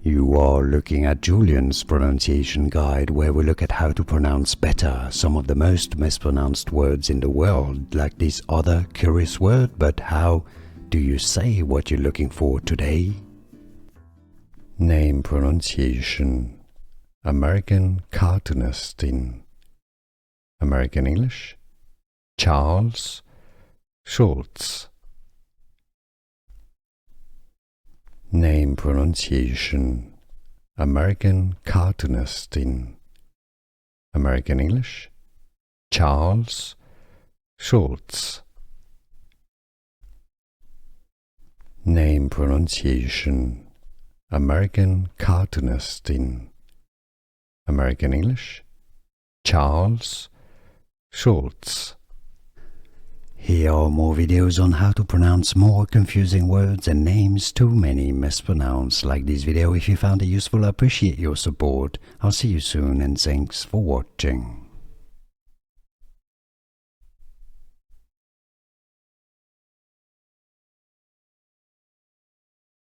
You are looking at Julian's pronunciation guide, where we look at how to pronounce better some of the most mispronounced words in the world, like this other curious word. But how do you say what you're looking for today? Name pronunciation. American cartoonist in American English, Charles Schulz. Name pronunciation. American cartoonist in American English, Charles Schulz. Name pronunciation. American cartoonist in American English, Charles Schulz. Here are more videos on how to pronounce more confusing words and names too many mispronounced. Like this video if you found it useful. I appreciate your support. I'll see you soon and thanks for watching.